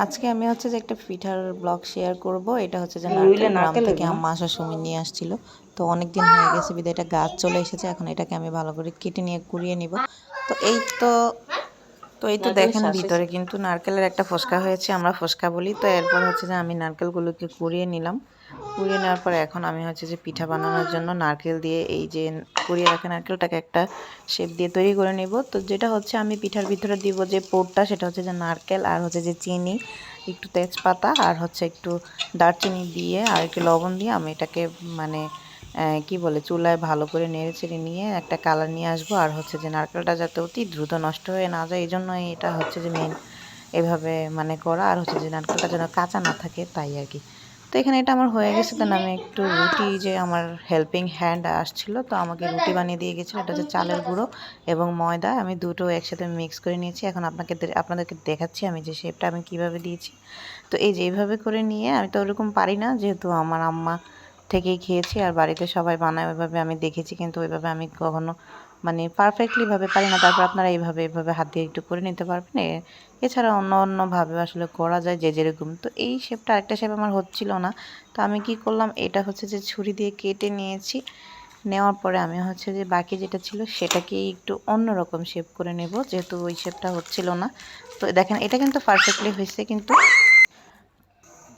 আজকে আমি হচ্ছে যে একটা পিঠার ব্লগ শেয়ার করব। এটা হচ্ছে যে নারকেল গ্রাম থেকে আম্মা আসার সময় নিয়ে আসছিল। তো অনেক দিন হয়ে গেছে বিধায় এটা গাছ চলে এসেছে। এখন এটাকে আমি ভালো করে কেটে নিয়ে কুড়িয়ে নিব। তো এই তো দেখেন ভিতরে কিন্তু নারকেলের একটা ফসকা হয়েছে, আমরা ফসকা বলি। তো এরপর হচ্ছে যে আমি নারকেলগুলোকে কুড়িয়ে নিলাম। কুড়িয়ে নেওয়ার পর এখন আমি হচ্ছে যে পিঠা বানানোর জন্য নারকেল দিয়ে এই যে কুড়িয়ে রাখা নারকেলটাকে একটা শেপ দিয়ে তৈরি করে নিব। তো যেটা হচ্ছে আমি পিঠার ভিতরে দিব যে পুরটা, সেটা হচ্ছে যে নারকেল আর হচ্ছে যে চিনি, একটু তেজপাতা আর হচ্ছে একটু দারচিনি দিয়ে আর একটু লবণ দিয়ে আমি এটাকে মানে কি বলে চুলায় ভালো করে নেড়ে চেড়ে নিয়ে একটা কালার নিয়ে আসবো। আর হচ্ছে যে নারকেলটা যাতে অতি দ্রুত নষ্ট হয়ে না যায়, এই জন্য এটা হচ্ছে যে মেন এভাবে মানে করা। আর হচ্ছে যে নারকেলটা যেন কাঁচা না থাকে তাই আর কি। তো এখানে এটা আমার হয়ে গেছে। দেন আমি একটু রুটি, যে আমার হেল্পিং হ্যান্ড আসছিল, তো আমাকে রুটি বানিয়ে দিয়ে গেছিলো। এটা হচ্ছে চালের গুঁড়ো এবং ময়দা, আমি দুটো একসাথে মিক্স করে নিয়েছি। এখন আপনাদেরকে দেখাচ্ছি আমি যে শেপটা আমি কিভাবে দিয়েছি। তো এই যে এইভাবে করে নিয়ে, আমি তো ওরকম পারি না যেহেতু আমার আম্মা থেকেই খেয়েছি আর বাড়িতে সবাই বানায় ওইভাবে আমি দেখেছি, কিন্তু ওইভাবে আমি কখনো মানে পারফেক্টলিভাবে পারি না। তারপর আপনারা এইভাবে হাত দিয়ে একটু করে নিতে পারবেন। এছাড়া অন্যভাবে আসলে করা যায় যে যেরকম। তো এই শেপটা আরেকটা শেপ আমার হচ্ছিল না। তো আমি কি করলাম, এটা হচ্ছে যে ছুরি দিয়ে কেটে নিয়েছি। নেওয়ার পরে আমি হচ্ছে যে বাকি যেটা ছিল সেটাকে একটু অন্যরকম শেপ করে নেব, যেহেতু ওই শেপটা হচ্ছিল না। তো দেখেন এটা কিন্তু পারফেক্টলি হয়েছে, কিন্তু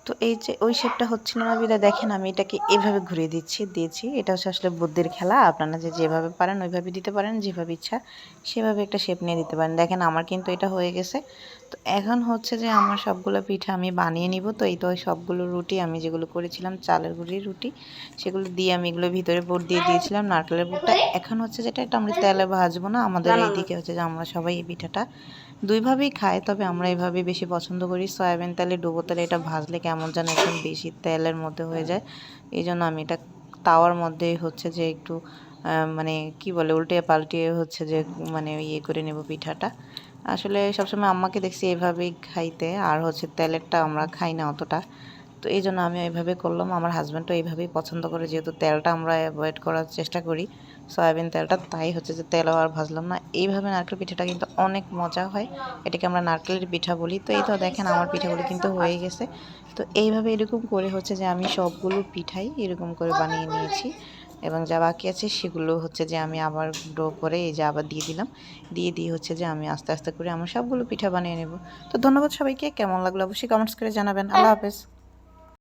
তো এই যে ওই শেপটা হচ্ছিল না বিধায় দেখেন আমি এটাকে এভাবে ঘুরিয়ে দিয়েছি। এটা হচ্ছে আসলে বুদ্ধির খেলা। আপনারা যে যেভাবে পারেন ওইভাবে দিতে পারেন, যেভাবে ইচ্ছা সেভাবে একটা শেপ নিয়ে দিতে পারেন। দেখেন আমার কিন্তু এটা হয়ে গেছে। তো এখন হচ্ছে যে আমার সবগুলো পিঠা আমি বানিয়ে নিব। তো এই তো সবগুলো রুটি আমি যেগুলো করেছিলাম চালের গুঁড়ির রুটি, সেগুলো দিয়ে আমি এগুলো ভিতরে পুর দিয়ে দিয়েছিলাম, নারকেলের পুরটা। এখন হচ্ছে যেটা এটা আমরা তেলে ভাজবো না। আমাদের এইদিকে হচ্ছে যে আমরা সবাই এই পিঠাটা দুইভাবেই খাই, তবে আমরা এইভাবেই বেশি পছন্দ করি। সয়াবিন তেলে, ডুবো তেলে এটা ভাজলে কেমন যেন একদম বেশি তেলের মধ্যে হয়ে যায়। এই জন্য আমি এটা তাওয়ার মধ্যে হচ্ছে যে একটু মানে কি বলে উল্টে পাল্টিয়ে হচ্ছে যে মানে ইয়ে করে নেব পিঠাটা। আসলে সবসময় আম্মাকে দেখছি এভাবেই খাইতে, আর হচ্ছে তেলেরটা আমরা খাই না অতটা। তো এই জন্য আমি এইভাবে করলাম। আমার হাজব্যান্ডও এইভাবেই পছন্দ করে, যেহেতু তেলটা আমরা অ্যাভয়েড করার চেষ্টা করি, সয়াবিন তেলটা, তাই হচ্ছে যে তেলও আর ভাজলাম না। এইভাবে নারকেল পিঠাটা কিন্তু অনেক মজা হয়। এটাকে আমরা নারকেলের পিঠা বলি। তো এই তো দেখেন আমার পিঠাগুলি কিন্তু হয়ে গেছে। তো এইভাবে এরকম করে হচ্ছে যে আমি সবগুলো পিঠাই এরকম করে বানিয়ে নিয়েছি, এবং যা বাকি আছে সেগুলো হচ্ছে যে আমি আবার ডো করে এই যে আবার দিয়ে দিলাম। দিয়ে হচ্ছে যে আমি আস্তে আস্তে করে আমার সবগুলো পিঠা বানিয়ে নেব। তো ধন্যবাদ সবাইকে। কেমন লাগলো অবশ্যই কমেন্টস করে জানাবেন। আল্লাহ হাফেজ।